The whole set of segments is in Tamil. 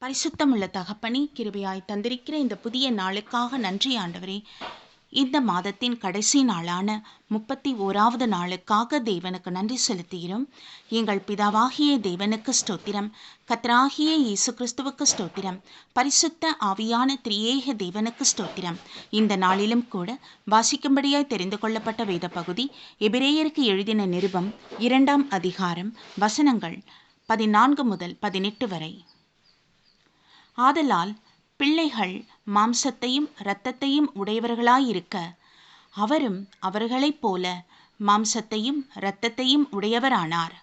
பரிசுத்தமுள்ள தகப்பனே, கிருபையாய் தந்திருக்கிற இந்த புதிய நாளுக்காக நன்றி ஆண்டவரே. இந்த மாதத்தின் கடைசி நாளான 31வது நாளுக்காக தேவனுக்கு நன்றி செலுத்துகிறோம். எங்கள் பிதாவாகிய தேவனுக்கு ஸ்தோத்திரம், கர்த்தராகிய இயேசு கிறிஸ்துவுக்கு ஸ்தோத்திரம், பரிசுத்த ஆவியான திரியேக தேவனுக்கு ஸ்தோத்திரம். இந்த நாளிலும் கூட வாசிக்கும்படியாய் தெரிந்து கொள்ளப்பட்ட வேத பகுதி எபிரேயருக்கு எழுதின நிருபம் 2ஆம் அதிகாரம் வசனங்கள் 14 முதல் 18 வரை. ஆதலால் பிள்ளைகள் மாம்சத்தையும் இரத்தத்தையும் உடையவர்களாயிருக்க, அவரும் அவர்களைப் போல மாம்சத்தையும் இரத்தத்தையும் உடையவரானார்.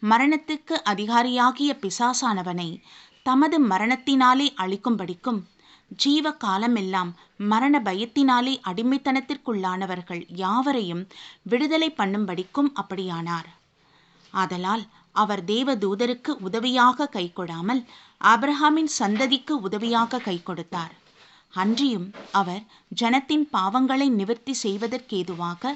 மரணத்துக்கு அதிகாரியாகிய பிசாசானவனை தமது மரணத்தினாலே அழிக்கும்படிக்கும், ஜீவ காலமெல்லாம் மரண பயத்தினாலே அடிமைத்தனத்திற்குள்ளானவர்கள் யாவரையும் விடுதலை பண்ணும்படிக்கும் அப்படியானார். ஆதலால் அவர் தேவதூதருக்கு உதவியாக கை கொடாமல் ஆபிரகாமின் சந்ததிக்கு உதவியாக கை கொடுத்தார். அன்றியும் அவர் ஜனத்தின் பாவங்களை நிவர்த்தி செய்வதற்கேதுவாக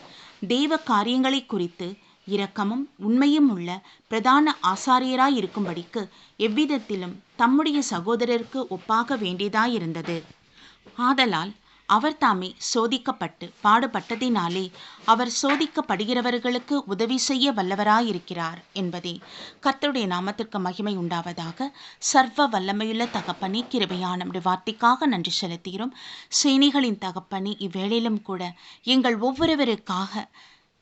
தேவ காரியங்களை குறித்து இரக்கமும் உண்மையும் உள்ள பிரதான ஆசாரியராயிருக்கும்படிக்கு எவ்விதத்திலும் தம்முடைய சகோதரருக்கு ஒப்பாக வேண்டியதாயிருந்தது. ஆதலால் அவர் தாமே சோதிக்கப்பட்டு பாடுபட்டதினாலே அவர் சோதிக்கப்படுகிறவர்களுக்கு உதவி செய்ய வல்லவராயிருக்கிறார் என்பதே. கர்த்தருடைய நாமத்திற்கு மகிமை உண்டாவதாக. சர்வ வல்லமையுள்ள தகப்பனே, கிருபையான நம்முடைய வார்த்தைக்காக நன்றி செலுத்துகிறோம். சேனைகளின் தகப்பனே, இவ்வேளையிலும் கூட எங்கள் ஒவ்வொருவருக்காக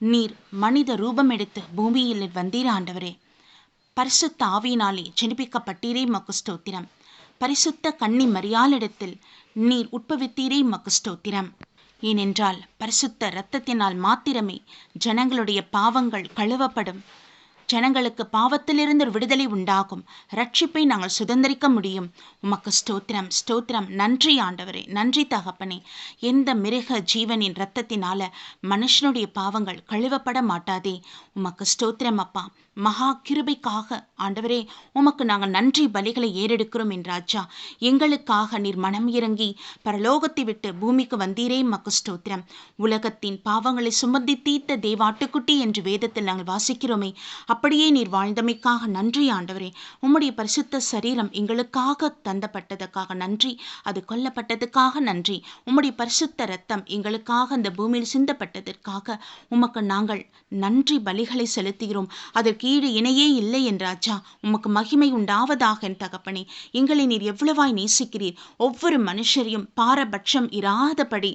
நீர் மனித ரூபம் எடுத்து பூமியில் வந்தீர் ஆண்டவரே. பரிசுத்த ஆவியினாலே ஜெனிப்பிக்கப்பட்டீரே, மக்கு ஸ்தோத்திரம். பரிசுத்த கன்னி மரியாளிடத்தில் நீர் உட்பவித்தீரே, மக்கு ஸ்தோத்திரம். ஏனென்றால் பரிசுத்த இரத்தத்தினால் மாத்திரமே ஜனங்களுடைய பாவங்கள் கழுவப்படும். ஜனங்களுக்கு பாவத்திலிருந்து ஒரு விடுதலை உண்டாகும். ரட்சிப்பை நாங்கள் சுதந்திரிக்க முடியும். உமக்கு ஸ்தோத்திரம், ஸ்தோத்திரம். நன்றி ஆண்டவரே, நன்றி தகப்பனே. எந்த மிருக ஜீவனின் இரத்தத்தினால மனுஷனுடைய பாவங்கள் கழுவப்பட மாட்டாதே. உமக்கு ஸ்தோத்திரம் அப்பா. மகா கிருபைக்காக ஆண்டவரே உமக்கு நாங்கள் நன்றி பலிகளை ஏறெடுக்கிறோம் என்றாச்சா. எங்களுக்காக நீர் மனம் இறங்கி பரலோகத்தை விட்டு பூமிக்கு வந்தீரே, மக்கு ஸ்தோத்திரம். உலகத்தின் பாவங்களை சுமந்தி தீர்த்த தேவாட்டுக்குட்டி என்று வேதத்தில் நாங்கள் வாசிக்கிறோமே, அப்படியே நீர் வாழ்ந்தமைக்காக நன்றி ஆண்டவரே. உம்முடைய பரிசுத்த சரீரம் எங்களுக்காக தந்தப்பட்டதுக்காக நன்றி, அது கொல்லப்பட்டதுக்காக நன்றி. உம்முடைய பரிசுத்த இரத்தம் எங்களுக்காக அந்த பூமியில் சிந்தப்பட்டதற்காக உமக்கு நாங்கள் நன்றி பலிகளை செலுத்துகிறோம். அதற்கு ஈடு இணையே இல்லை என்றாச்சா. உமக்கு மகிமை உண்டாவதாக என் தகப்பனே. எங்களை நீர் எவ்வளவாய் நேசிக்கிறீர். ஒவ்வொரு மனுஷரையும் பாரபட்சம் இராதபடி,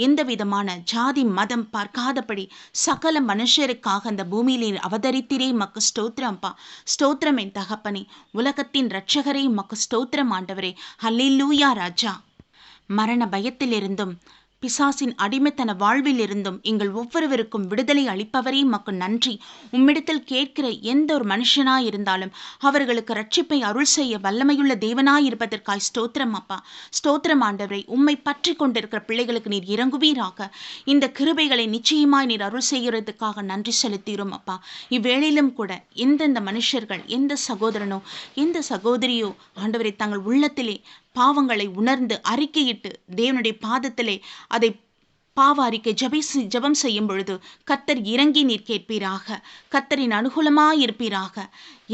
எந்த விதமான ஜாதி மதம் பார்க்காதபடி சகல மனுஷருக்காக அந்த பூமியிலே அவதரித்திரே, மக்கு ஸ்தோத்திரம்பா. ஸ்தோத்திரம் என் தகப்பனே. உலகத்தின் இரட்சகரே, மக்கு ஸ்தோத்திரம் ஆண்டவரே. ஹல்லேலூயா ராஜா. மரண பயத்திலிருந்தும் பிசாசின் அடிமைத்தன வாழ்வில் இருந்தும் எங்கள் ஒவ்வொருவருக்கும் விடுதலை அளிப்பவரே, மக்கு நன்றி. உம்மிடத்தில் கேட்கிற எந்த ஒரு இருந்தாலும் அவர்களுக்கு ரட்சிப்பை அருள் செய்ய வல்லமையுள்ள தேவனாய் இருப்பதற்காய் ஸ்தோத்திரம் அப்பா. ஸ்தோத்திரம் ஆண்டவரை. உம்மை பற்றி கொண்டிருக்கிற பிள்ளைகளுக்கு நீர் இறங்குவீராக. இந்த கிருபைகளை நிச்சயமாய் நீர் அருள் செய்கிறதுக்காக நன்றி செலுத்துகிறோம் அப்பா. இவ்வேளையிலும் கூட எந்தெந்த மனுஷர்கள், எந்த சகோதரனோ எந்த சகோதரியோ ஆண்டவரை தங்கள் உள்ளத்திலே பாவங்களை உணர்ந்து அறிக்கையிட்டு தேவனுடைய பாதத்திலே அதை பாவ அறிக்கை ஜெபம் செய்யும் பொழுது கர்த்தர் இறங்கி நீர் கேட்பீராக. கர்த்தரின் அனுகூலமாயிருப்பீராக.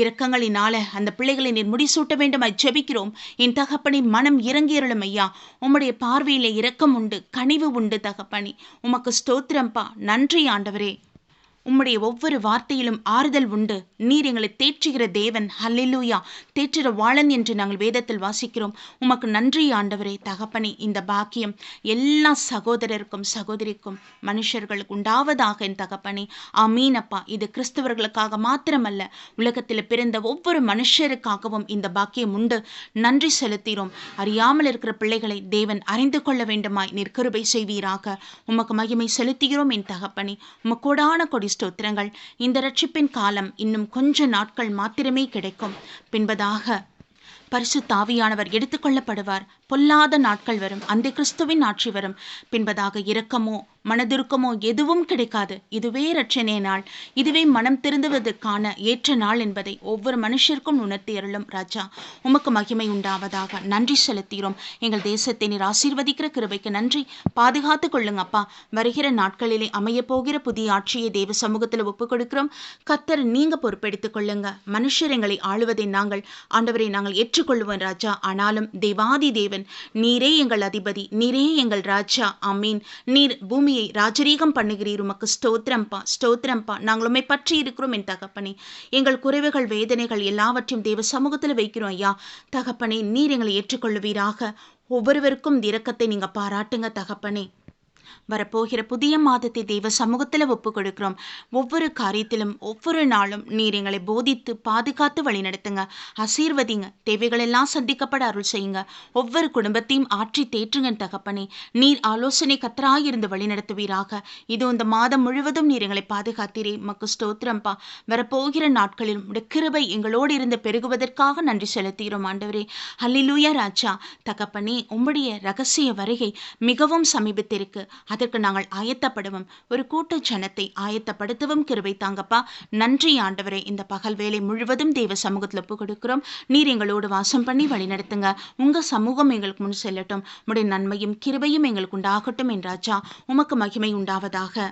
இரக்கங்களினால அந்த பிள்ளைகளை நீர் முடிசூட்ட வேண்டுமாய் ஜெபிக்கிறோம். என் தகப்பனே, மனம் இறங்கியருளும் ஐயா. உம்முடைய பார்வையிலே இரக்கம் உண்டு, கனிவு உண்டு தகப்பனே. உமக்கு ஸ்தோத்திரம்பா. நன்றி ஆண்டவரே. உம்முடைய ஒவ்வொரு வார்த்தையிலும் ஆறுதல் உண்டு. நீர் எங்களை தேற்றுகிற தேவன். ஹல்லேலூயா. தேற்றுகிற வாளன் என்று நாங்கள் வேதத்தில் வாசிக்கிறோம். உமக்கு நன்றி ஆண்டவரே. தகப்பனே, இந்த பாக்கியம் எல்லா சகோதரருக்கும் சகோதரிக்கும் மனுஷர்களுக்கு உண்டாவதாக என் தகப்பனே. ஆமீன் அப்பா. இது கிறிஸ்தவர்களுக்காக மாத்திரமல்ல, உலகத்தில் பிறந்த ஒவ்வொரு மனுஷருக்காகவும் இந்த பாக்கியம் உண்டு. நன்றி செலுத்துகிறோம். அறியாமல் இருக்கிற பிள்ளைகளை தேவன் அறிந்து கொள்ள வேண்டுமாய் நீர் கிருபை செய்வீராக. உமக்கு மகிமை செலுத்துகிறோம் என் தகப்பனே. உமக்கோடான கொடி ஸ்தோத்திரங்கள். இந்த ரட்சிப்பின் காலம் இன்னும் கொஞ்ச நாட்கள் மாத்திரமே கிடைக்கும். பின்பதாக பரிசுத்த ஆவியானவர் எடுத்துக்கொள்ளப்படுவார். பொல்லாத நாட்கள் வரும். அந்த கிறிஸ்துவின் ஆட்சி வரும். பின்பதாக இரக்கமோ மனதுருக்கமோ எதுவும் கிடைக்காது. இதுவே இரட்சணிய நாள், இதுவே மனம் திருந்துவதற்கான ஏற்ற நாள் என்பதை ஒவ்வொரு மனுஷருக்கும் உணர்த்தி அருளும் ராஜா. உமக்கு மகிமை உண்டாவதாக. நன்றி செலுத்துகிறோம். எங்கள் தேசத்தை நீர் ஆசீர்வதிக்கிற கிருபைக்கு நன்றி. பாதுகாத்து கொள்ளுங்க அப்பா. வருகிற நாட்களிலே அமைய போகிற புதிய ஆட்சியை தேவ சமூகத்தில் ஒப்புக் கொடுக்கிறோம். கர்த்தர் நீங்க பொறுப்பெடுத்துக் கொள்ளுங்க. மனுஷர் எங்களை ஆளுவதை ஆண்டவரை நாங்கள் ஏற்றுக்கொள்வோம் ராஜா. ஆனாலும் தேவாதி தேவன் நீரே எங்கள் அதிபதி, நீரே எங்கள் ராஜா. ஆமீன். நீர் பூமியை ராஜரீகம் பண்ணுகிறீர். உமக்கு ஸ்தோத்திரம்பா, ஸ்தோத்திரம்பா. நாங்கள் உம்மை பற்றி இருக்கிறோம் என் தகப்பனே. எங்கள் குறைவுகள் வேதனைகள் எல்லாவற்றையும் தேவ சமூகத்தில் வைக்கிறோம் ஐயா. தகப்பனே, நீர் எங்களை ஏற்றுக்கொள்வீராக. ஒவ்வொருவருக்கும் இரக்கத்தை நீங்க பாராட்டுங்க தகப்பனே. வரப்போகிற புதிய மாதத்தை தெய்வ சமூகத்தில் ஒப்பு கொடுக்கிறோம். ஒவ்வொரு காரியத்திலும் ஒவ்வொரு நாளும் நீர் எங்களை போதித்து பாதுகாத்து வழிநடத்துங்க. ஆசீர்வதிங்க. தேவைகளெல்லாம் சந்திக்கப்பட அருள் செய்யுங்க. ஒவ்வொரு குடும்பத்தையும் ஆற்றி தேற்றுங்க தகப்பனே. நீர் ஆலோசனை கத்தராயிருந்து வழிநடத்துவீராக. இது இந்த மாதம் முழுவதும் நீர் எங்களை பாதுகாத்தீரே. மக்கு ஸ்தோத்திரம்பா. வரப்போகிற நாட்களில் உடைய கிருபை எங்களோடு இருந்து பெருகுவதற்காக நன்றி செலுத்துகிறோம் ஆண்டவரே. ஹல்லேலூயா ராஜா. தகப்பனே, உம்முடைய ரகசிய வருகை மிகவும் சமீபத்திற்கு. அதற்கு நாங்கள் ஆயத்தப்படுவோம். ஒரு கூட்ட ஜனத்தை ஆயத்தப்படுத்தவும் கிருபை தாங்கப்பா. நன்றி ஆண்டவரே. இந்த பகல் வேலை முழுவதும் தேவ சமூகத்தில் ஒப்பு கொடுக்கிறோம். நீர் எங்களோடு வாசம் பண்ணி வழி நடத்துங்க. உங்க சமூகம் எங்களுக்கு முன் செல்லட்டும். உடைய நன்மையும் கிருபையும் எங்களுக்கு உண்டாகட்டும் என்றாச்சா. உமக்கு மகிமை உண்டாவதாக.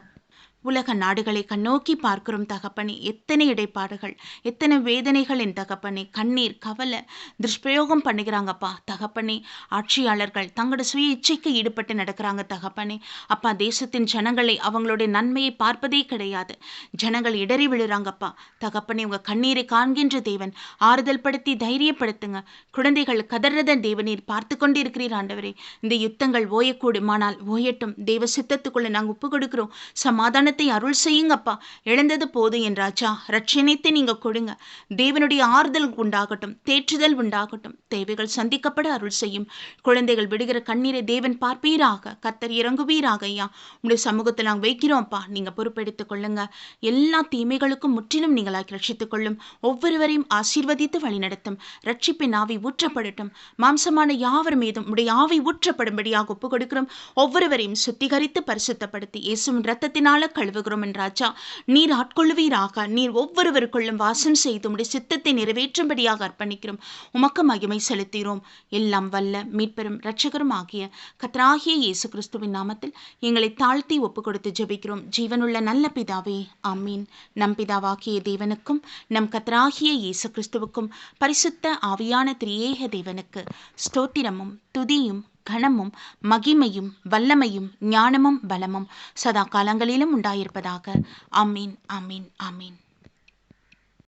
உலக நாடுகளை கண்ணோக்கி பார்க்கிறோம் தகப்பனே. எத்தனை இடைப்பாடுகள், எத்தனை வேதனைகள் என் தகப்பனே. கண்ணீர், கவலை, துஷ்பிரயோகம் பண்ணுகிறாங்கப்பா தகப்பனே. ஆட்சியாளர்கள் தங்களோட சுய இச்சைக்கு ஈடுபட்டு நடக்கிறாங்க தகப்பனே. அப்பா, தேசத்தின் ஜனங்களை அவங்களுடைய நன்மையை பார்ப்பதே கிடையாது. ஜனங்கள் இடறி விழுறாங்கப்பா தகப்பனே. உங்க கண்ணீரை காண்கின்ற தேவன். ஆறுதல் படுத்தி தைரியப்படுத்துங்க. குழந்தைகள் கதறத தேவனீர் பார்த்து கொண்டு இருக்கிறீர் ஆண்டவரே. இந்த யுத்தங்கள் ஓயக்கூடுமானால் ஓயட்டும். தேவ சித்தத்துக்குள்ள நாங்கள் ஒப்பு கொடுக்கிறோம். சமாதான அருள் செய்யுங்கப்பா. இழந்தது போது என் ராஜா. ரட்சணியத்தை நீங்க கொடுங்க. தேவனுடைய ஆறுதல் உண்டாகட்டும், தேற்றுதல் உண்டாகட்டும். தேவைகள் சந்திக்கப்பட அருள் செய்யும். குழந்தைகள் விடுகிற கண்ணீரை தேவன் பார்ப்பீராக. கர்த்தர் இறங்குவீராக ஐயா. உங்களுடைய சமூகத்தில் நாங்கள் வைக்கிறோம்ப்பா. நீங்க பொறுப்பெடுத்துக் கொள்ளுங்க. எல்லா தீமைகளுக்கும் முற்றிலும் நீங்களாக்கி ரட்சித்துக் கொள்ளும். ஒவ்வொருவரையும் ஆசீர்வதித்து வழிநடத்தும். ரட்சிப்பின் ஆவி ஊற்றப்படட்டும். மாம்சமான யாவர் மீதும் உடைய ஆவி ஊற்றப்படும்படியாக ஒப்புக் கொடுக்கிறோம். ஒவ்வொருவரையும் சுத்திகரித்து பரிசுத்தப்படுத்தி இயேசுவின் இரத்தத்தினால கழுவுகிறோம் என்றாச்சா. நீர் ஆட்கொள்ளுவீராக. நீர் ஒவ்வொருவருக்குள்ளும் வாசம் செய்து உம்முடைய சித்தத்தை நிறைவேற்றும்படியாக அர்ப்பணிக்கிறோம். உமக்கு மகிமை செலுத்துகிறோம். எல்லாம் வல்ல மீட்பெரும் இரட்சகரும் ஆகிய கர்த்தராகிய இயேசு கிறிஸ்துவின் நாமத்தில் எங்களை தாழ்த்தி ஒப்பு கொடுத்து ஜெபிக்கிறோம். ஜீவனுள்ள நல்ல பிதாவே, ஆமீன். நம் பிதாவாகிய தேவனுக்கும் நம் கர்த்தராகிய இயேசு கிறிஸ்துவுக்கும் பரிசுத்த ஆவியான திரியேக தேவனுக்கு ஸ்தோத்திரமும் துதியும் கனமும் மகிமையும் வல்லமையும் ஞானமும் பலமும் சதா காலங்களிலும் உண்டாயிருப்பதாக. ஆமீன், ஆமீன், ஆமீன்.